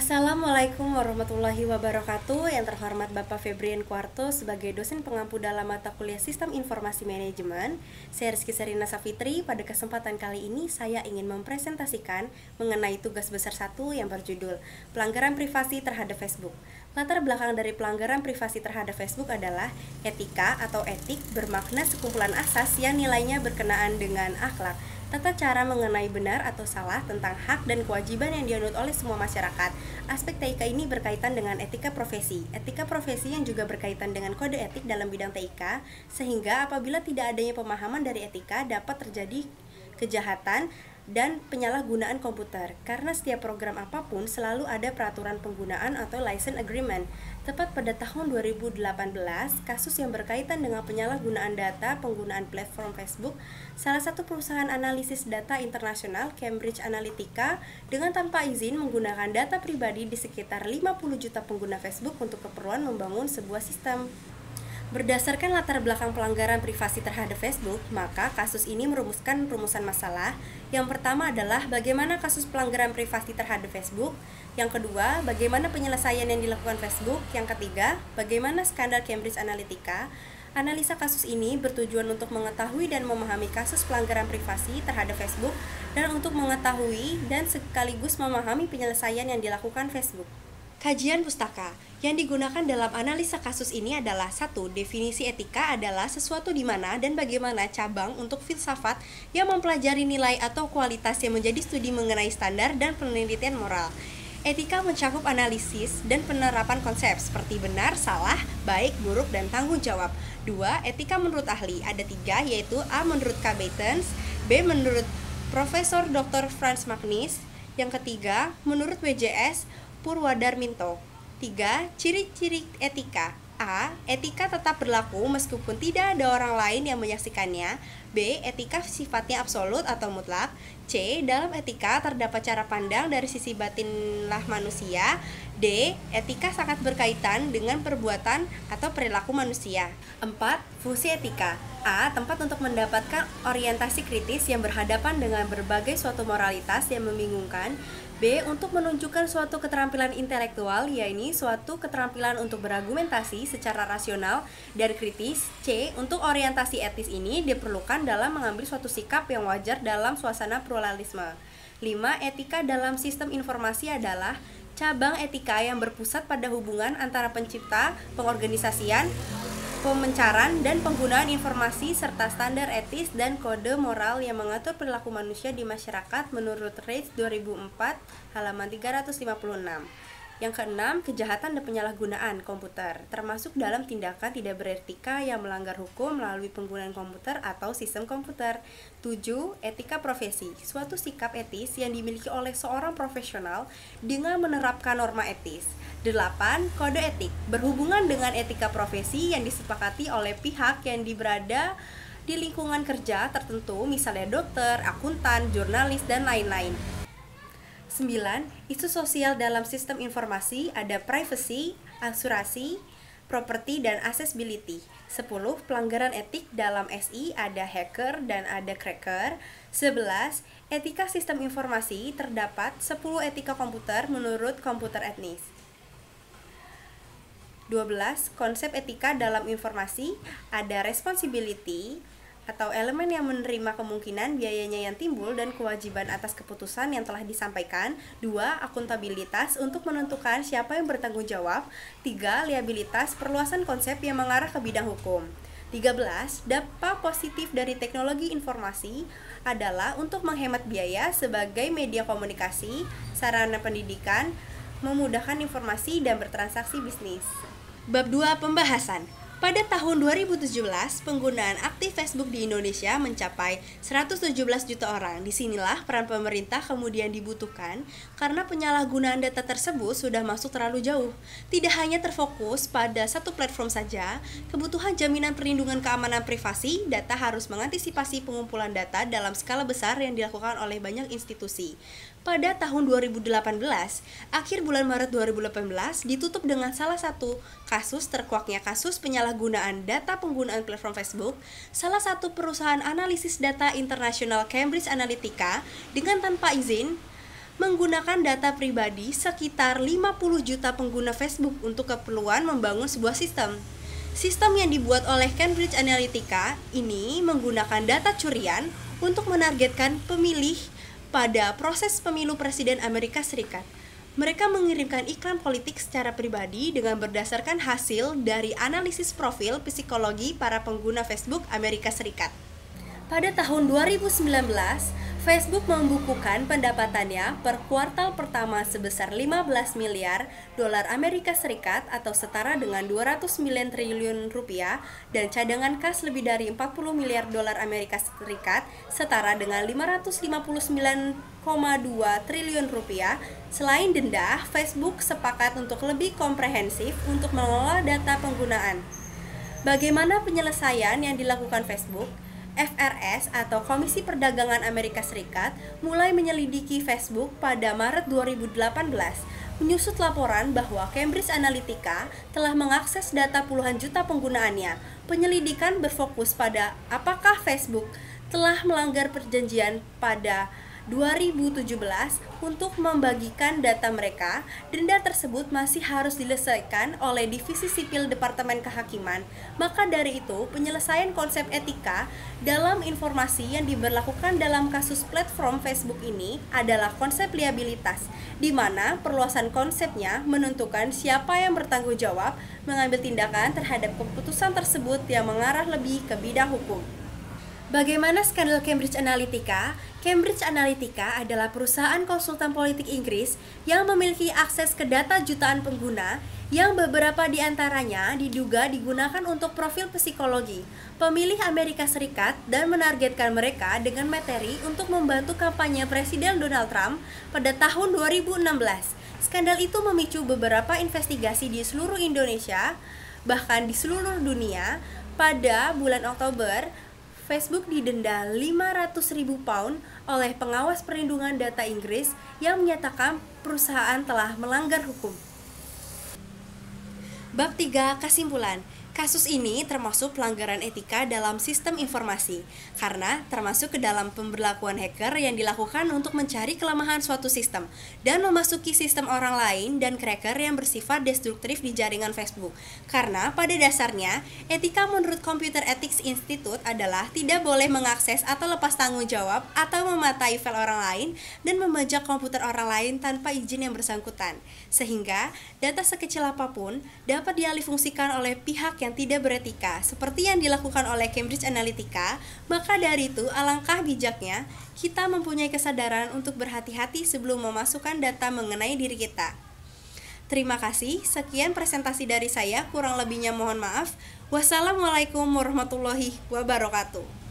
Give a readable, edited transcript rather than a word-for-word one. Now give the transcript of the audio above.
Assalamualaikum warahmatullahi wabarakatuh. Yang terhormat Bapak Febrian Kuarto sebagai dosen pengampu dalam mata kuliah Sistem Informasi Manajemen. Saya Rizky Serina Safitri. Pada kesempatan kali ini saya ingin mempresentasikan mengenai tugas besar 1 yang berjudul Pelanggaran Privasi terhadap Facebook. Latar belakang dari pelanggaran privasi terhadap Facebook adalah etika atau etik bermakna sekumpulan asas yang nilainya berkenaan dengan akhlak, tata cara mengenai benar atau salah tentang hak dan kewajiban yang dianut oleh semua masyarakat. Aspek TIK ini berkaitan dengan etika profesi. Etika profesi yang juga berkaitan dengan kode etik dalam bidang TIK, sehingga apabila tidak adanya pemahaman dari etika dapat terjadi kejahatan dan penyalahgunaan komputer, karena setiap program apapun selalu ada peraturan penggunaan atau license agreement. Tepat pada tahun 2018, kasus yang berkaitan dengan penyalahgunaan data penggunaan platform Facebook, salah satu perusahaan analisis data internasional Cambridge Analytica dengan tanpa izin menggunakan data pribadi di sekitar 50 juta pengguna Facebook untuk keperluan membangun sebuah sistem. Berdasarkan latar belakang pelanggaran privasi terhadap Facebook, maka kasus ini merumuskan rumusan masalah. Yang pertama adalah bagaimana kasus pelanggaran privasi terhadap Facebook. Yang kedua, bagaimana penyelesaian yang dilakukan Facebook. Yang ketiga, bagaimana skandal Cambridge Analytica. Analisa kasus ini bertujuan untuk mengetahui dan memahami kasus pelanggaran privasi terhadap Facebook dan untuk mengetahui dan sekaligus memahami penyelesaian yang dilakukan Facebook. Kajian pustaka yang digunakan dalam analisa kasus ini adalah 1. Definisi etika adalah sesuatu di mana dan bagaimana cabang untuk filsafat yang mempelajari nilai atau kualitas yang menjadi studi mengenai standar dan penelitian moral. Etika mencakup analisis dan penerapan konsep seperti benar, salah, baik, buruk, dan tanggung jawab. 2. Etika menurut ahli ada 3, yaitu A. Menurut K. Beitens, B. Menurut Profesor Dr. Franz Magnis, yang ketiga menurut WJS Purwadarminto. 3. Ciri-ciri etika. A. Etika tetap berlaku meskipun tidak ada orang lain yang menyaksikannya. B. Etika sifatnya absolut atau mutlak. C. Dalam etika terdapat cara pandang dari sisi batinlah manusia. D. Etika sangat berkaitan dengan perbuatan atau perilaku manusia. 4. Fungsi etika. A. Tempat untuk mendapatkan orientasi kritis yang berhadapan dengan berbagai suatu moralitas yang membingungkan. B. Untuk menunjukkan suatu keterampilan intelektual, yaitu suatu keterampilan untuk berargumentasi secara rasional dan kritis. C. Untuk orientasi etis ini diperlukan dalam mengambil suatu sikap yang wajar dalam suasana pluralisme. 5. Etika dalam sistem informasi adalah cabang etika yang berpusat pada hubungan antara pencipta, pengorganisasian, pemencaran, dan penggunaan informasi serta standar etis dan kode moral yang mengatur perilaku manusia di masyarakat menurut Reich 2004 halaman 356. Yang keenam, kejahatan dan penyalahgunaan komputer, termasuk dalam tindakan tidak beretika yang melanggar hukum melalui penggunaan komputer atau sistem komputer. 7. Etika profesi, suatu sikap etis yang dimiliki oleh seorang profesional dengan menerapkan norma etis. 8. Kode etik, berhubungan dengan etika profesi yang disepakati oleh pihak yang berada di lingkungan kerja tertentu, misalnya dokter, akuntan, jurnalis, dan lain-lain. 9. Isu sosial dalam sistem informasi ada privacy, asuransi, property, dan accessibility. 10. Pelanggaran etik dalam SI ada hacker dan ada cracker. 11. Etika sistem informasi terdapat 10 etika komputer menurut komputer etnis. 12. Konsep etika dalam informasi ada responsibility atau elemen yang menerima kemungkinan biayanya yang timbul dan kewajiban atas keputusan yang telah disampaikan. 2. Akuntabilitas untuk menentukan siapa yang bertanggung jawab. 3. Liabilitas, perluasan konsep yang mengarah ke bidang hukum. 13. Dampak positif dari teknologi informasi adalah untuk menghemat biaya sebagai media komunikasi, sarana pendidikan, memudahkan informasi, dan bertransaksi bisnis. Bab 2. Pembahasan. Pada tahun 2017, penggunaan aktif Facebook di Indonesia mencapai 117 juta orang. Disinilah peran pemerintah kemudian dibutuhkan karena penyalahgunaan data tersebut sudah masuk terlalu jauh. Tidak hanya terfokus pada satu platform saja, kebutuhan jaminan perlindungan keamanan privasi, data harus mengantisipasi pengumpulan data dalam skala besar yang dilakukan oleh banyak institusi. Pada tahun 2018, akhir bulan Maret 2018 ditutup dengan salah satu kasus terkuaknya kasus penyalahgunaan data penggunaan platform Facebook, salah satu perusahaan analisis data internasional Cambridge Analytica dengan tanpa izin menggunakan data pribadi sekitar 50 juta pengguna Facebook untuk keperluan membangun sebuah sistem. Sistem yang dibuat oleh Cambridge Analytica ini menggunakan data curian untuk menargetkan pemilih pada proses pemilu presiden Amerika Serikat. Mereka mengirimkan iklan politik secara pribadi dengan berdasarkan hasil dari analisis profil psikologi para pengguna Facebook Amerika Serikat. Pada tahun 2019, Facebook membukukan pendapatannya per kuartal pertama sebesar 15 miliar dolar Amerika Serikat atau setara dengan 209 triliun rupiah dan cadangan kas lebih dari 40 miliar dolar Amerika Serikat setara dengan 559,2 triliun rupiah. Selain denda, Facebook sepakat untuk lebih komprehensif untuk mengelola data penggunaan. Bagaimana penyelesaian yang dilakukan Facebook? FRS atau Komisi Perdagangan Amerika Serikat mulai menyelidiki Facebook pada Maret 2018, menyusut laporan bahwa Cambridge Analytica telah mengakses data puluhan juta penggunaannya. Penyelidikan berfokus pada apakah Facebook telah melanggar perjanjian pada 2017 untuk membagikan data mereka. Denda tersebut masih harus diselesaikan oleh Divisi Sipil Departemen Kehakiman. Maka dari itu, penyelesaian konsep etika dalam informasi yang diberlakukan dalam kasus platform Facebook ini adalah konsep liabilitas, di mana perluasan konsepnya menentukan siapa yang bertanggung jawab mengambil tindakan terhadap keputusan tersebut yang mengarah lebih ke bidang hukum. Bagaimana skandal Cambridge Analytica? Cambridge Analytica adalah perusahaan konsultan politik Inggris yang memiliki akses ke data jutaan pengguna yang beberapa di antaranya diduga digunakan untuk profil psikologi pemilih Amerika Serikat dan menargetkan mereka dengan materi untuk membantu kampanye Presiden Donald Trump pada tahun 2016. Skandal itu memicu beberapa investigasi di seluruh Indonesia, bahkan di seluruh dunia. Pada bulan Oktober, Facebook didenda 500.000 pound oleh pengawas perlindungan data Inggris yang menyatakan perusahaan telah melanggar hukum. Bab 3. Kesimpulan. Kasus ini termasuk pelanggaran etika dalam sistem informasi karena termasuk ke dalam pemberlakuan hacker yang dilakukan untuk mencari kelemahan suatu sistem dan memasuki sistem orang lain dan cracker yang bersifat destruktif di jaringan Facebook. Karena pada dasarnya, etika menurut Computer Ethics Institute adalah tidak boleh mengakses atau lepas tanggung jawab atau memakai file orang lain dan membajak komputer orang lain tanpa izin yang bersangkutan. Sehingga data sekecil apapun dapat dialihfungsikan oleh pihak yang tidak beretika, seperti yang dilakukan oleh Cambridge Analytica. Maka dari itu, alangkah bijaknya kita mempunyai kesadaran untuk berhati-hati sebelum memasukkan data mengenai diri kita. Terima kasih, sekian presentasi dari saya, kurang lebihnya mohon maaf. Wassalamualaikum warahmatullahi wabarakatuh.